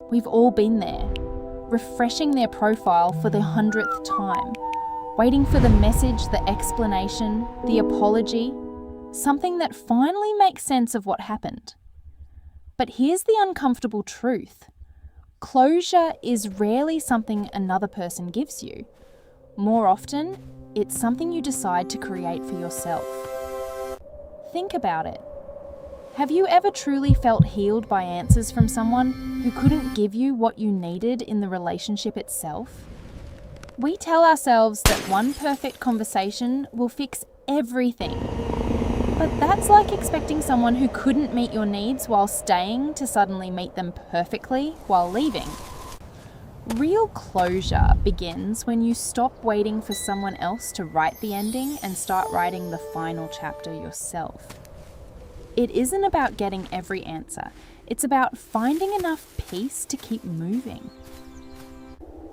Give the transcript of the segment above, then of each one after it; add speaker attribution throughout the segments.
Speaker 1: We've all been there, refreshing their profile for the 100th time, waiting for the message, the explanation, the apology, something that finally makes sense of what happened. But here's the uncomfortable truth. Closure is rarely something another person gives you. More often, it's something you decide to create for yourself. Think about it. Have you ever truly felt healed by answers from someone who couldn't give you what you needed in the relationship itself? We tell ourselves that one perfect conversation will fix everything. But that's like expecting someone who couldn't meet your needs while staying to suddenly meet them perfectly while leaving. Real closure begins when you stop waiting for someone else to write the ending and start writing the final chapter yourself. It isn't about getting every answer. It's about finding enough peace to keep moving.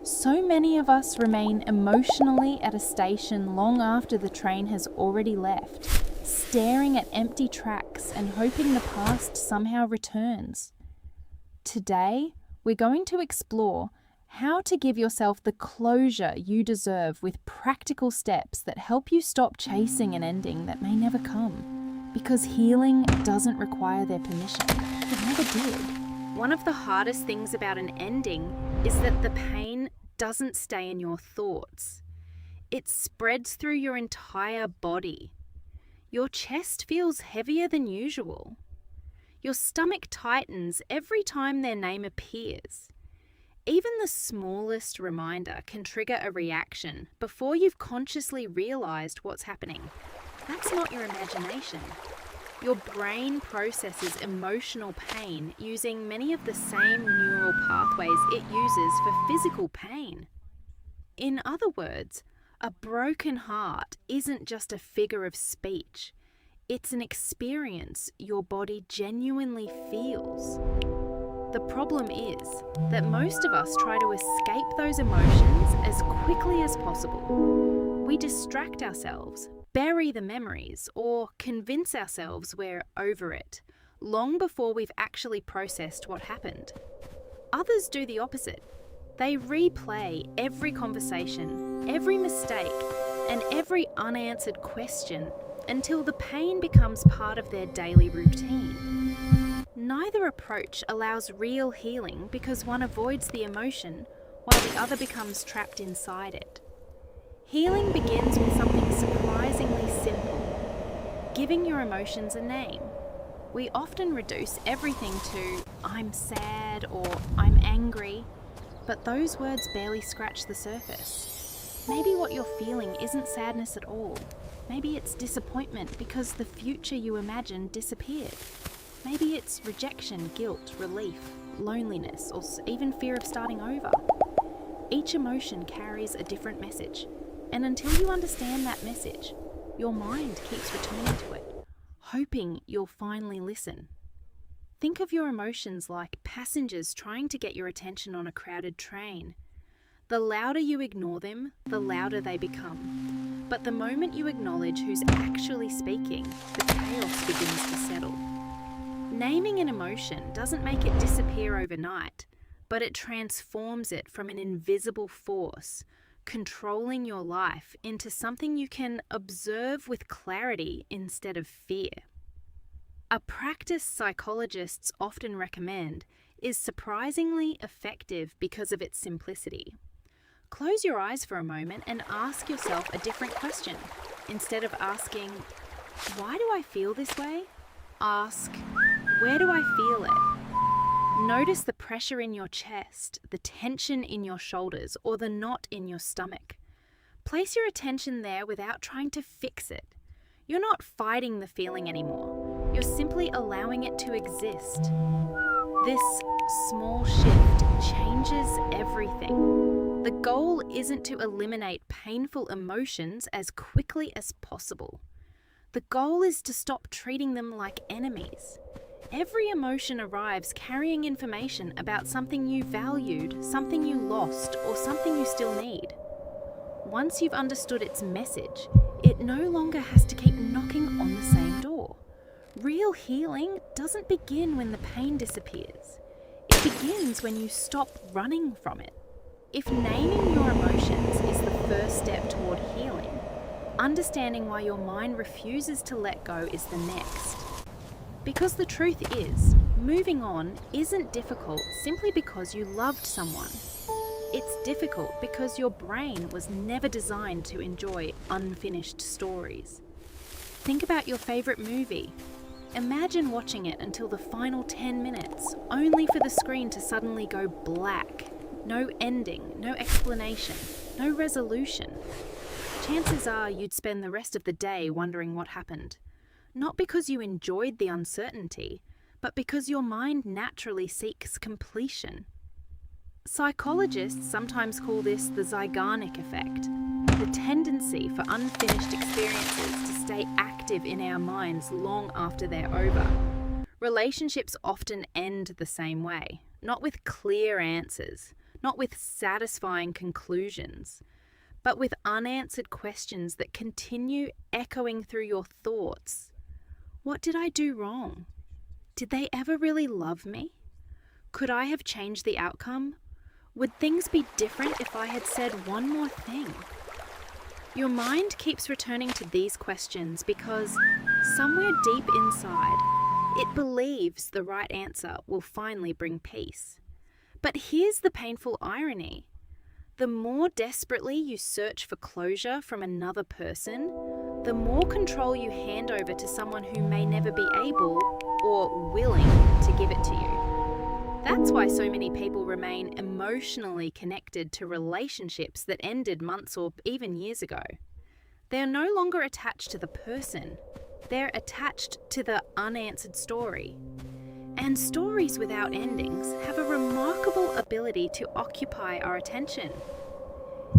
Speaker 1: So many of us remain emotionally at a station long after the train has already left, staring at empty tracks and hoping the past somehow returns. Today, we're going to explore how to give yourself the closure you deserve with practical steps that help you stop chasing an ending that may never come. Because healing doesn't require their permission. It never did. One of the hardest things about an ending is that the pain doesn't stay in your thoughts. It spreads through your entire body. Your chest feels heavier than usual. Your stomach tightens every time their name appears. Even the smallest reminder can trigger a reaction before you've consciously realized what's happening. That's not your imagination. Your brain processes emotional pain using many of the same neural pathways it uses for physical pain. In other words, a broken heart isn't just a figure of speech. It's an experience your body genuinely feels. The problem is that most of us try to escape those emotions as quickly as possible. We distract ourselves, bury the memories, or convince ourselves we're over it, long before we've actually processed what happened. Others do the opposite. They replay every conversation, every mistake, and every unanswered question until the pain becomes part of their daily routine. Neither approach allows real healing because one avoids the emotion while the other becomes trapped inside it. Healing begins with something surprisingly simple: giving your emotions a name. We often reduce everything to "I'm sad" or "I'm angry," but those words barely scratch the surface. Maybe what you're feeling isn't sadness at all. Maybe it's disappointment because the future you imagined disappeared. Maybe it's rejection, guilt, relief, loneliness, or even fear of starting over. Each emotion carries a different message. And until you understand that message, your mind keeps returning to it, hoping you'll finally listen. Think of your emotions like passengers trying to get your attention on a crowded train. The louder you ignore them, the louder they become. But the moment you acknowledge who's actually speaking, the chaos begins to settle. Naming an emotion doesn't make it disappear overnight, but it transforms it from an invisible force, controlling your life, into something you can observe with clarity instead of fear. A practice psychologists often recommend is surprisingly effective because of its simplicity. Close your eyes for a moment and ask yourself a different question. Instead of asking, "Why do I feel this way?" ask, "Where do I feel it?" Notice the pressure in your chest, the tension in your shoulders, or the knot in your stomach. Place your attention there without trying to fix it. You're not fighting the feeling anymore. You're simply allowing it to exist. This small shift changes everything. The goal isn't to eliminate painful emotions as quickly as possible. The goal is to stop treating them like enemies. Every emotion arrives carrying information about something you valued, something you lost, or something you still need. Once you've understood its message, it no longer has to keep knocking on the same door. Real healing doesn't begin when the pain disappears. It It begins when you stop running from it. If naming your emotions is the first step toward healing, understanding why your mind refuses to let go is the next. Because the truth is, moving on isn't difficult simply because you loved someone. It's difficult because your brain was never designed to enjoy unfinished stories. Think about your favorite movie. Imagine watching it until the final 10 minutes, only for the screen to suddenly go black. No ending, no explanation, no resolution. Chances are you'd spend the rest of the day wondering what happened. Not because you enjoyed the uncertainty, but because your mind naturally seeks completion. Psychologists sometimes call this the Zeigarnik effect, the tendency for unfinished experiences to stay active in our minds long after they're over. Relationships often end the same way, not with clear answers, not with satisfying conclusions, but with unanswered questions that continue echoing through your thoughts. What did I do wrong? Did they ever really love me? Could I have changed the outcome? Would things be different if I had said one more thing? Your mind keeps returning to these questions because somewhere deep inside, it believes the right answer will finally bring peace. But here's the painful irony. The more desperately you search for closure from another person, the more control you hand over to someone who may never be able or willing to give it to you. That's why so many people remain emotionally connected to relationships that ended months or even years ago. They're no longer attached to the person. They're attached to the unanswered story. And stories without endings have a remarkable ability to occupy our attention.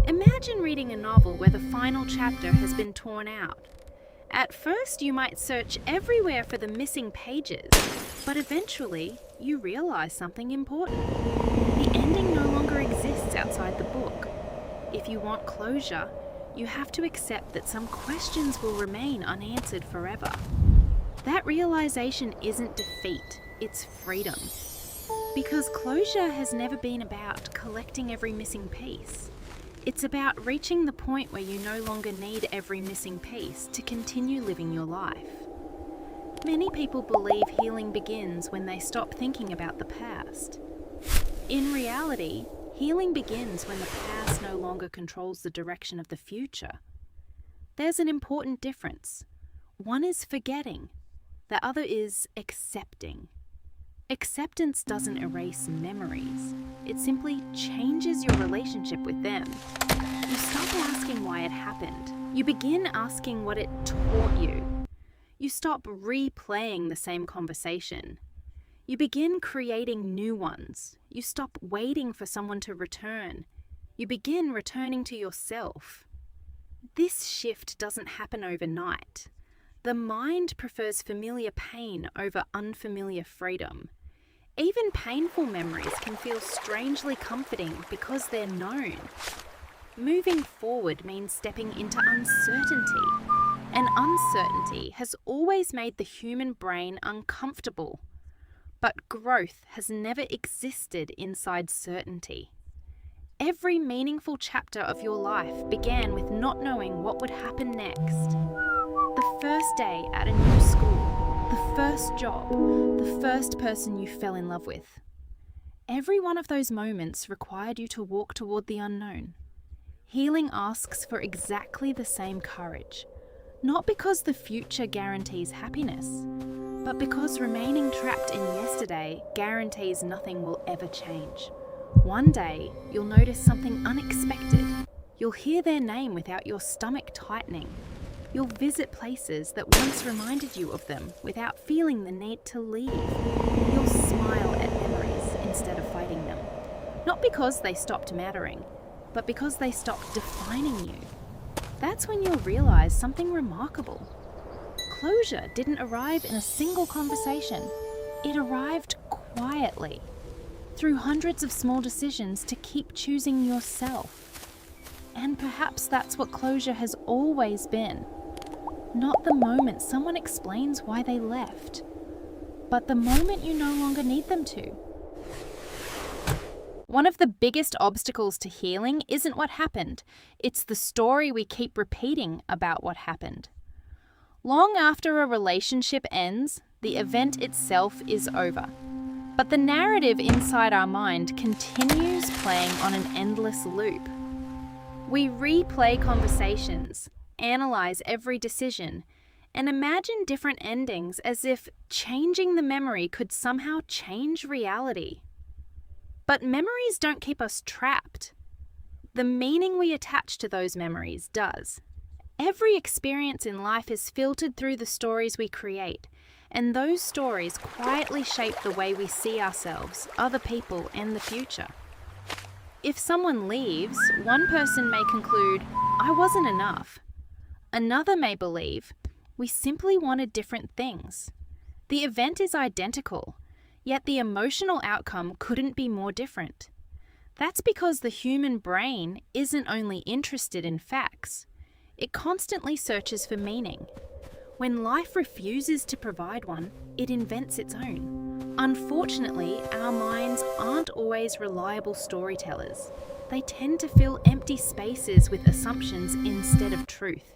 Speaker 1: Imagine reading a novel where the final chapter has been torn out. At first, you might search everywhere for the missing pages, but eventually, you realize something important. The ending no longer exists outside the book. If you want closure, you have to accept that some questions will remain unanswered forever. That realization isn't defeat, it's freedom. Because closure has never been about collecting every missing piece. It's about reaching the point where you no longer need every missing piece to continue living your life. Many people believe healing begins when they stop thinking about the past. In reality, healing begins when the past no longer controls the direction of the future. There's an important difference. One is forgetting, the other is accepting. Acceptance doesn't erase memories. It simply changes your relationship with them. You stop asking why it happened. You begin asking what it taught you. You stop replaying the same conversation. You begin creating new ones. You stop waiting for someone to return. You begin returning to yourself. This shift doesn't happen overnight. The mind prefers familiar pain over unfamiliar freedom. Even painful memories can feel strangely comforting because they're known. Moving forward means stepping into uncertainty, and uncertainty has always made the human brain uncomfortable. But growth has never existed inside certainty. Every meaningful chapter of your life began with not knowing what would happen next. The first day at a new school, the first job, the first person you fell in love with. Every one of those moments required you to walk toward the unknown. Healing asks for exactly the same courage, not because the future guarantees happiness, but because remaining trapped in yesterday guarantees nothing will ever change. One day, you'll notice something unexpected. You'll hear their name without your stomach tightening. You'll visit places that once reminded you of them without feeling the need to leave. You'll smile at memories instead of fighting them. Not because they stopped mattering, but because they stopped defining you. That's when you'll realize something remarkable. Closure didn't arrive in a single conversation. It arrived quietly, through hundreds of small decisions to keep choosing yourself. And perhaps that's what closure has always been. Not the moment someone explains why they left, but the moment you no longer need them to. One of the biggest obstacles to healing isn't what happened, it's the story we keep repeating about what happened. Long after a relationship ends, the event itself is over. But the narrative inside our mind continues playing on an endless loop. We replay conversations, analyze every decision, and imagine different endings as if changing the memory could somehow change reality. But memories don't keep us trapped. The meaning we attach to those memories does. Every experience in life is filtered through the stories we create, and those stories quietly shape the way we see ourselves, other people, and the future. If someone leaves, one person may conclude, "I wasn't enough." Another may believe, "We simply wanted different things." The event is identical, yet the emotional outcome couldn't be more different. That's because the human brain isn't only interested in facts, it constantly searches for meaning. When life refuses to provide one, it invents its own. Unfortunately, our minds aren't always reliable storytellers. They tend to fill empty spaces with assumptions instead of truth.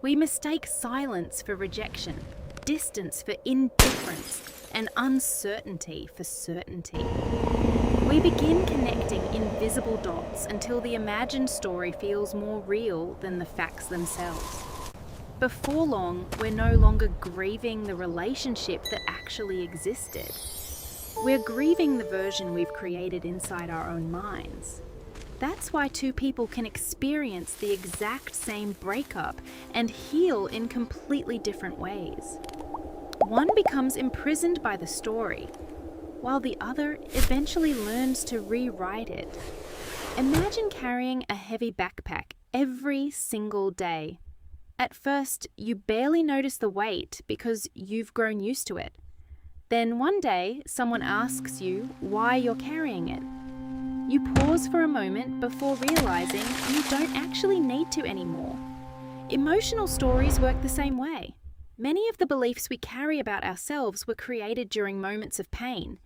Speaker 1: We mistake silence for rejection, distance for indifference, and uncertainty for certainty. We begin connecting invisible dots until the imagined story feels more real than the facts themselves. Before long, we're no longer grieving the relationship that actually existed. We're grieving the version we've created inside our own minds. That's why two people can experience the exact same breakup and heal in completely different ways. One becomes imprisoned by the story, while the other eventually learns to rewrite it. Imagine carrying a heavy backpack every single day. At first, you barely notice the weight because you've grown used to it. Then one day, someone asks you why you're carrying it. You pause for a moment before realizing you don't actually need to anymore. Emotional stories work the same way. Many of the beliefs we carry about ourselves were created during moments of pain,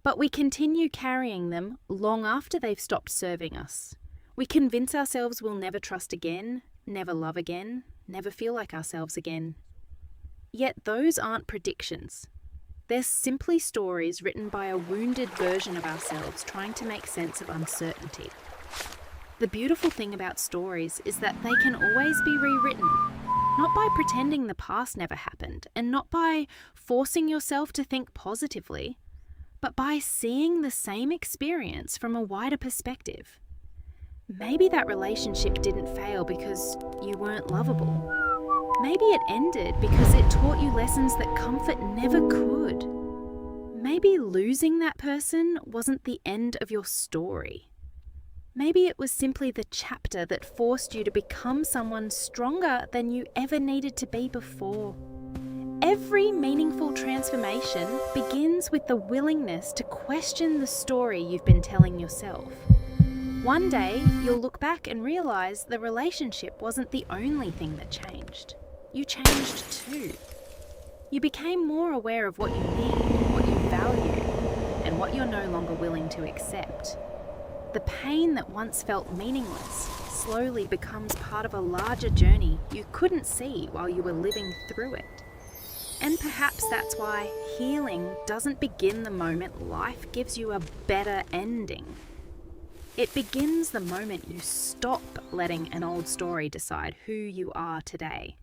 Speaker 1: but we continue carrying them long after they've stopped serving us. We convince ourselves we'll never trust again, never love again, never feel like ourselves again. Yet those aren't predictions. They're simply stories written by a wounded version of ourselves trying to make sense of uncertainty. The beautiful thing about stories is that they can always be rewritten, not by pretending the past never happened, and not by forcing yourself to think positively, but by seeing the same experience from a wider perspective. Maybe that relationship didn't fail because you weren't lovable. Maybe it ended because it taught you lessons that comfort never could. Maybe losing that person wasn't the end of your story. Maybe it was simply the chapter that forced you to become someone stronger than you ever needed to be before. Every meaningful transformation begins with the willingness to question the story you've been telling yourself. One day, you'll look back and realize the relationship wasn't the only thing that changed. You changed too. You became more aware of what you need, what you value, and what you're no longer willing to accept. The pain that once felt meaningless slowly becomes part of a larger journey you couldn't see while you were living through it. And perhaps that's why healing doesn't begin the moment life gives you a better ending. It begins the moment you stop letting an old story decide who you are today.